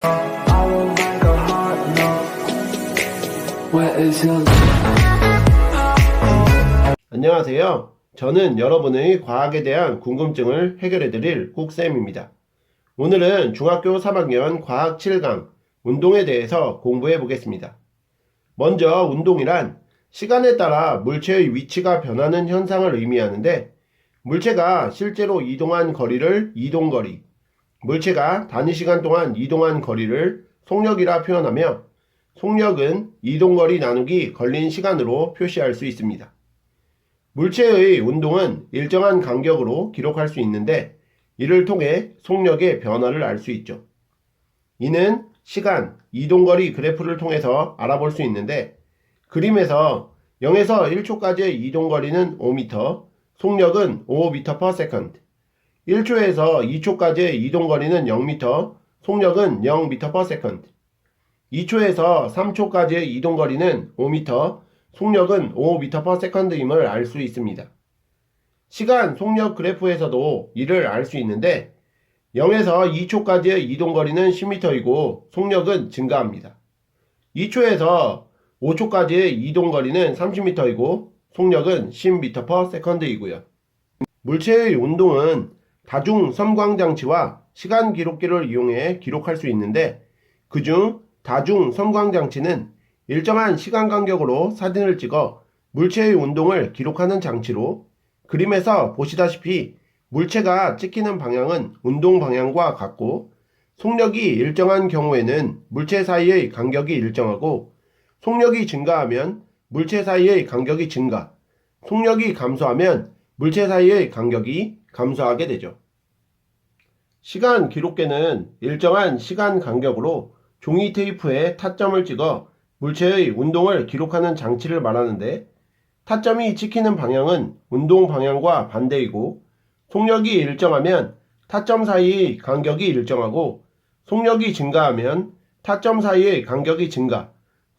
I will make a hot note. Where is your 안녕하세요. 저는 여러분의 과학에 대한 궁금증을 해결해드릴 꾹쌤입니다. 오늘은 중학교 3학년 과학 7강 운동에 대해서 공부해 보겠습니다. 먼저 운동이란 시간에 따라 물체의 위치가 변하는 현상을 의미하는데, 물체가 실제로 이동한 거리를 이동거리, 물체가 단위 시간 동안 이동한 거리를 속력이라 표현하며, 속력은 이동거리 나누기 걸린 시간으로 표시할 수 있습니다. 물체의 운동은 일정한 간격으로 기록할 수 있는데, 이를 통해 속력의 변화를 알 수 있죠. 이는 시간, 이동거리 그래프를 통해서 알아볼 수 있는데, 그림에서 0에서 1초까지의 이동거리는 5m, 속력은 5m/s, 1초에서 2초까지의 이동거리는 0m, 속력은 0m/s, 2초에서 3초까지의 이동거리는 5m, 속력은 5m/s임을 알 수 있습니다. 시간 속력 그래프에서도 이를 알 수 있는데, 0에서 2초까지의 이동거리는 10m이고 속력은 증가합니다. 2초에서 5초까지의 이동거리는 30m이고 속력은 10m/s이고요. 물체의 운동은 다중 섬광장치와 시간 기록기를 이용해 기록할 수 있는데, 그중 다중 섬광장치는 일정한 시간 간격으로 사진을 찍어 물체의 운동을 기록하는 장치로, 그림에서 보시다시피 물체가 찍히는 방향은 운동 방향과 같고, 속력이 일정한 경우에는 물체 사이의 간격이 일정하고, 속력이 증가하면 물체 사이의 간격이 증가, 속력이 감소하면 물체 사이의 간격이 감소하게 되죠. 시간 기록계는 일정한 시간 간격으로 종이 테이프에 타점을 찍어 물체의 운동을 기록하는 장치를 말하는데, 타점이 찍히는 방향은 운동 방향과 반대이고, 속력이 일정하면 타점 사이의 간격이 일정하고, 속력이 증가하면 타점 사이의 간격이 증가,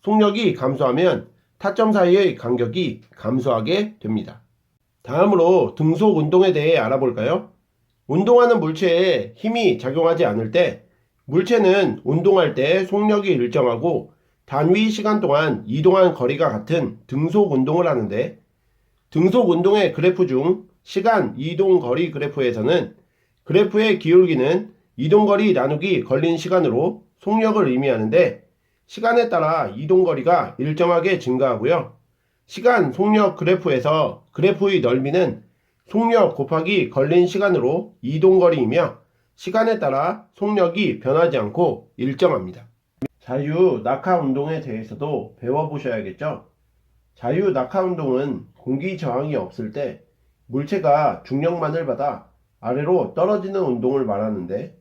속력이 감소하면 타점 사이의 간격이 감소하게 됩니다. 다음으로 등속 운동에 대해 알아볼까요? 운동하는 물체에 힘이 작용하지 않을 때, 물체는 운동할 때 속력이 일정하고 단위 시간 동안 이동한 거리가 같은 등속 운동을 하는데, 등속 운동의 그래프 중 시간 이동 거리 그래프에서는 그래프의 기울기는 이동거리 나누기 걸린 시간으로 속력을 의미하는데, 시간에 따라 이동거리가 일정하게 증가하고요. 시간 속력 그래프에서 그래프의 넓이는 속력 곱하기 걸린 시간으로 이동거리이며, 시간에 따라 속력이 변하지 않고 일정합니다. 자유 낙하 운동에 대해서도 배워보셔야겠죠? 자유 낙하 운동은 공기 저항이 없을 때 물체가 중력만을 받아 아래로 떨어지는 운동을 말하는데,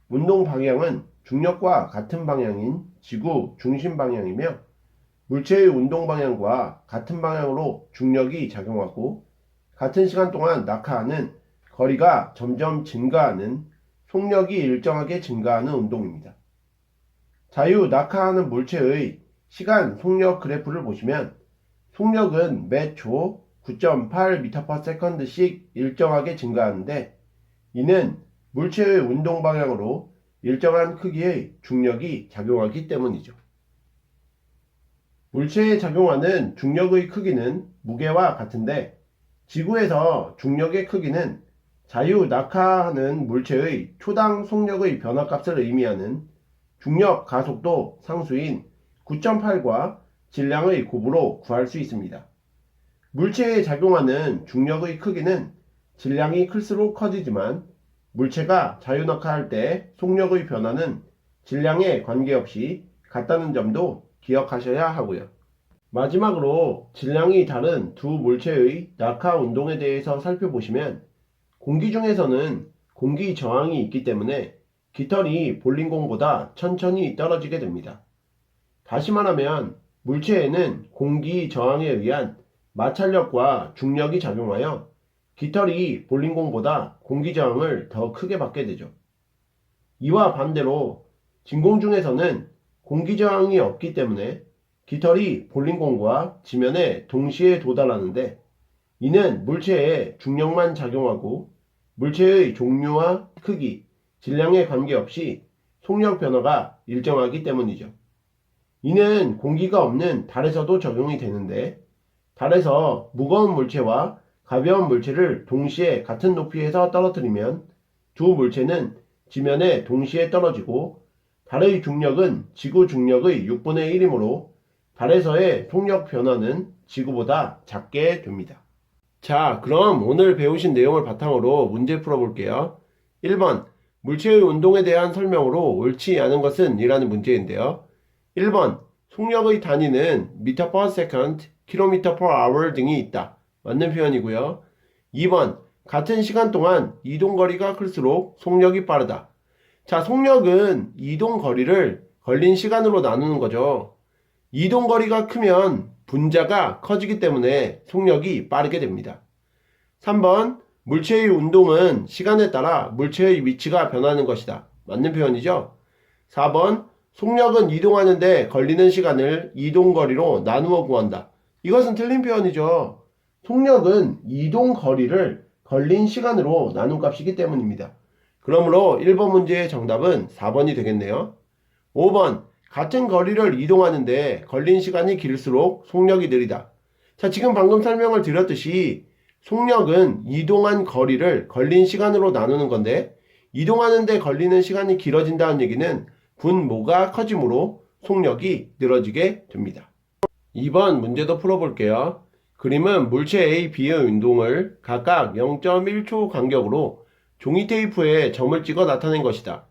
운동 방향은 중력과 같은 방향인 지구 중심 방향이며, 물체의 운동 방향과 같은 방향으로 중력이 작용하고, 같은 시간 동안 낙하하는 거리가 점점 증가하는, 속력이 일정하게 증가하는 운동입니다. 자유 낙하하는 물체의 시간 속력 그래프를 보시면, 속력은 매 초 9.8m/s씩 일정하게 증가하는데, 이는 물체의 운동 방향으로 일정한 크기의 중력이 작용하기 때문이죠. 물체에 작용하는 중력의 크기는 무게와 같은데, 지구에서 중력의 크기는 자유 낙하하는 물체의 초당 속력의 변화값을 의미하는 중력 가속도 상수인 9.8과 질량의 곱으로 구할 수 있습니다. 물체에 작용하는 중력의 크기는 질량이 클수록 커지지만, 물체가 자유낙하할 때 속력의 변화는 질량에 관계없이 같다는 점도 기억하셔야 하고요. 마지막으로 질량이 다른 두 물체의 낙하 운동에 대해서 살펴보시면, 공기 중에서는 공기 저항이 있기 때문에 깃털이 볼링공보다 천천히 떨어지게 됩니다. 다시 말하면 물체에는 공기 저항에 의한 마찰력과 중력이 작용하여 깃털이 볼링공보다 공기 저항을 더 크게 받게 되죠. 이와 반대로 진공 중에서는 공기 저항이 없기 때문에 깃털이 볼링공과 지면에 동시에 도달하는데, 이는 물체에 중력만 작용하고 물체의 종류와 크기, 질량에 관계없이 속력 변화가 일정하기 때문이죠. 이는 공기가 없는 달에서도 적용이 되는데, 달에서 무거운 물체와 가벼운 물체를 동시에 같은 높이에서 떨어뜨리면 두 물체는 지면에 동시에 떨어지고, 달의 중력은 지구 중력의 6분의 1이므로 달에서의 속력 변화는 지구보다 작게 됩니다. 자, 그럼 오늘 배우신 내용을 바탕으로 문제 풀어볼게요. 1번, 물체의 운동에 대한 설명으로 옳지 않은 것은 이라는 문제인데요. 1번, 속력의 단위는 meter per second, kilometer per hour 등이 있다. 맞는 표현이고요. 2번, 같은 시간 동안 이동거리가 클수록 속력이 빠르다. 자, 속력은 이동거리를 걸린 시간으로 나누는 거죠. 이동거리가 크면 분자가 커지기 때문에 속력이 빠르게 됩니다. 3번, 물체의 운동은 시간에 따라 물체의 위치가 변하는 것이다. 맞는 표현이죠. 4번, 속력은 이동하는데 걸리는 시간을 이동거리로 나누어 구한다. 이것은 틀린 표현이죠. 속력은 이동거리를 걸린 시간으로 나눈 값이기 때문입니다. 그러므로 1번 문제의 정답은 4번이 되겠네요. 5번, 같은 거리를 이동하는데 걸린 시간이 길수록 속력이 느리다. 자, 지금 방금 설명을 드렸듯이 속력은 이동한 거리를 걸린 시간으로 나누는 건데, 이동하는데 걸리는 시간이 길어진다는 얘기는 분모가 커지므로 속력이 늘어지게 됩니다. 2번 문제도 풀어볼게요. 그림은 물체 A, B의 운동을 각각 0.1초 간격으로 종이 테이프에 점을 찍어 나타낸 것이다.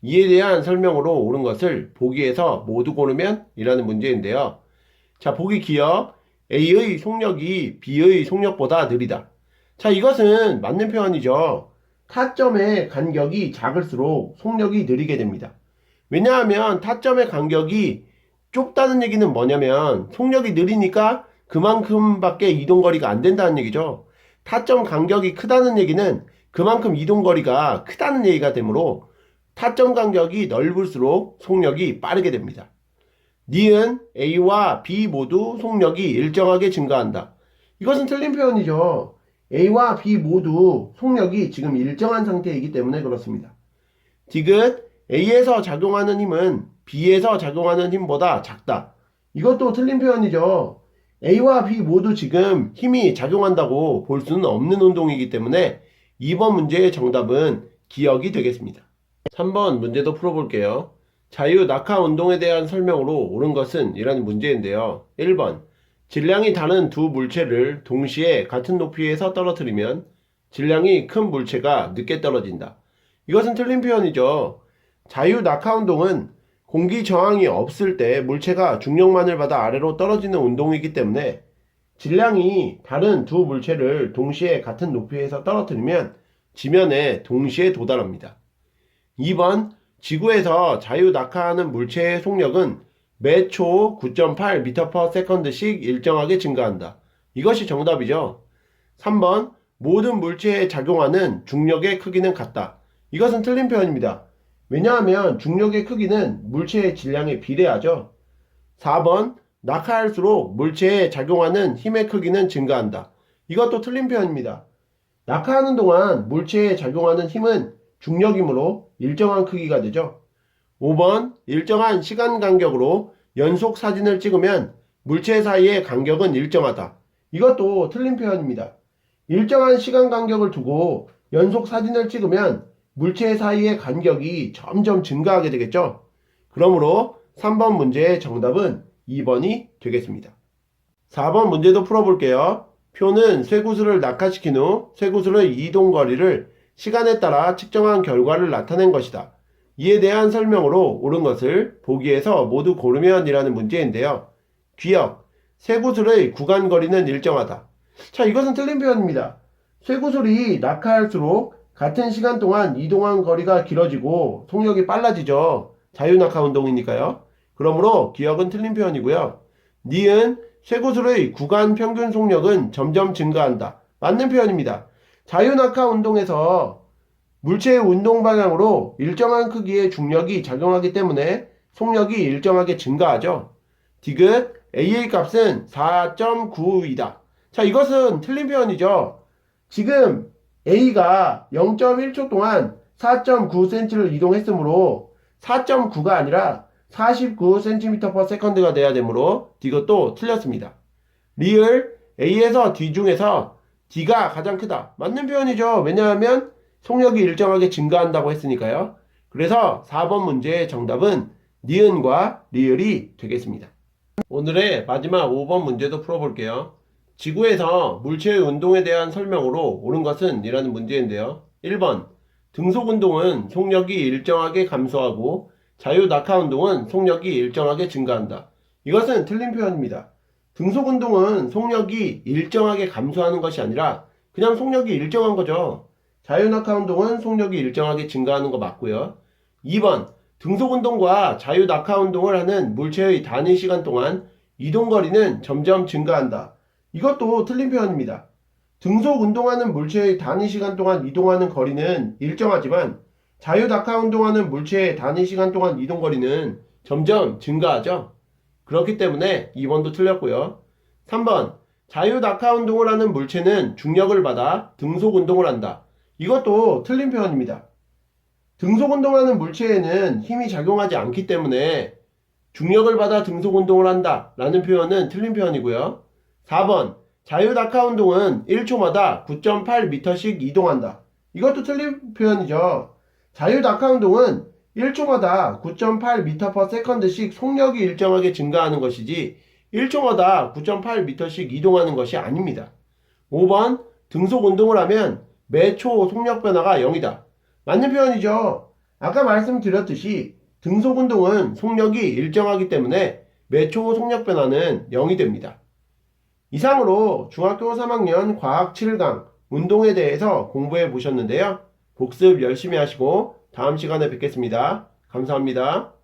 이에 대한 설명으로 옳은 것을 보기에서 모두 고르면 이라는 문제인데요. 자, 보기 기억. A의 속력이 B의 속력보다 느리다. 자, 이것은 맞는 표현이죠. 타점의 간격이 작을수록 속력이 느리게 됩니다. 왜냐하면 타점의 간격이 좁다는 얘기는 뭐냐면 속력이 느리니까 그만큼밖에 이동거리가 안 된다는 얘기죠. 타점 간격이 크다는 얘기는 그만큼 이동거리가 크다는 얘기가 되므로 타점 간격이 넓을수록 속력이 빠르게 됩니다. 니은 A와 B 모두 속력이 일정하게 증가한다. 이것은 틀린 표현이죠. A와 B 모두 속력이 지금 일정한 상태이기 때문에 그렇습니다. 디귿 A에서 작용하는 힘은 B에서 작용하는 힘보다 작다. 이것도 틀린 표현이죠. A와 B 모두 지금 힘이 작용한다고 볼 수는 없는 운동이기 때문에 2번 문제의 정답은 기억이 되겠습니다. 3번 문제도 풀어볼게요. 자유 낙하 운동에 대한 설명으로 옳은 것은 이라는 문제인데요. 1번, 질량이 다른 두 물체를 동시에 같은 높이에서 떨어뜨리면 질량이 큰 물체가 늦게 떨어진다. 이것은 틀린 표현이죠. 자유 낙하 운동은 공기 저항이 없을 때 물체가 중력만을 받아 아래로 떨어지는 운동이기 때문에 질량이 다른 두 물체를 동시에 같은 높이에서 떨어뜨리면 지면에 동시에 도달합니다. 2번, 지구에서 자유 낙하하는 물체의 속력은 매초 9.8m/s씩 일정하게 증가한다. 이것이 정답이죠. 3번, 모든 물체에 작용하는 중력의 크기는 같다. 이것은 틀린 표현입니다. 왜냐하면 중력의 크기는 물체의 질량에 비례하죠. 4번, 낙하할수록 물체에 작용하는 힘의 크기는 증가한다. 이것도 틀린 표현입니다. 낙하하는 동안 물체에 작용하는 힘은 중력이므로 일정한 크기가 되죠. 5번, 일정한 시간 간격으로 연속 사진을 찍으면 물체 사이의 간격은 일정하다. 이것도 틀린 표현입니다. 일정한 시간 간격을 두고 연속 사진을 찍으면 물체 사이의 간격이 점점 증가하게 되겠죠. 그러므로 3번 문제의 정답은 2번이 되겠습니다. 4번 문제도 풀어볼게요. 표는 쇠구슬을 낙하시킨 후 쇠구슬의 이동거리를 시간에 따라 측정한 결과를 나타낸 것이다. 이에 대한 설명으로 옳은 것을 보기에서 모두 고르면 이라는 문제인데요. 기억, 쇠구슬의 구간거리는 일정하다. 자, 이것은 틀린 표현입니다. 쇠구슬이 낙하할수록 같은 시간 동안 이동한 거리가 길어지고 속력이 빨라지죠. 자유낙하 운동이니까요. 그러므로 기억은 틀린 표현이고요. 니은 쇠구슬의 구간 평균 속력은 점점 증가한다. 맞는 표현입니다. 자유낙하 운동에서 물체의 운동 방향으로 일정한 크기의 중력이 작용하기 때문에 속력이 일정하게 증가하죠. 디귿 A의 값은 4.9이다. 자, 이것은 틀린 표현이죠. 지금 A가 0.1초 동안 4.9cm를 이동했으므로 4.9가 아니라 49cm/s가 돼야 되므로 이것도 틀렸습니다. 리을 A에서 D 중에서 D가 가장 크다. 맞는 표현이죠. 왜냐하면 속력이 일정하게 증가한다고 했으니까요. 그래서 4번 문제의 정답은 니은과 리을이 되겠습니다. 오늘의 마지막 5번 문제도 풀어볼게요. 지구에서 물체의 운동에 대한 설명으로 옳은 것은 이라는 문제인데요. 1번 등속 운동은 속력이 일정하게 감소하고 자유 낙하 운동은 속력이 일정하게 증가한다. 이것은 틀린 표현입니다. 등속 운동은 속력이 일정하게 감소하는 것이 아니라 그냥 속력이 일정한 거죠. 자유 낙하 운동은 속력이 일정하게 증가하는 거 맞고요. 2번 등속 운동과 자유 낙하 운동을 하는 물체의 단위 시간 동안 이동 거리는 점점 증가한다. 이것도 틀린 표현입니다. 등속 운동하는 물체의 단위 시간 동안 이동하는 거리는 일정하지만 자유 낙하 운동하는 물체의 단위 시간 동안 이동 거리는 점점 증가하죠. 그렇기 때문에 2번도 틀렸고요. 3번 자유 낙하 운동을 하는 물체는 중력을 받아 등속 운동을 한다. 이것도 틀린 표현입니다. 등속 운동하는 물체에는 힘이 작용하지 않기 때문에 중력을 받아 등속 운동을 한다 라는 표현은 틀린 표현이고요. 4번 자유 낙하 운동은 1초마다 9.8m씩 이동한다. 이것도 틀린 표현이죠. 자유 낙하 운동은 1초마다 9.8m/s씩 속력이 일정하게 증가하는 것이지 1초마다 9.8m씩 이동하는 것이 아닙니다. 5번 등속 운동을 하면 매초 속력 변화가 0이다. 맞는 표현이죠. 아까 말씀드렸듯이 등속 운동은 속력이 일정하기 때문에 매초 속력 변화는 0이 됩니다. 이상으로 중학교 3학년 과학 7강 운동에 대해서 공부해 보셨는데요. 복습 열심히 하시고 다음 시간에 뵙겠습니다. 감사합니다.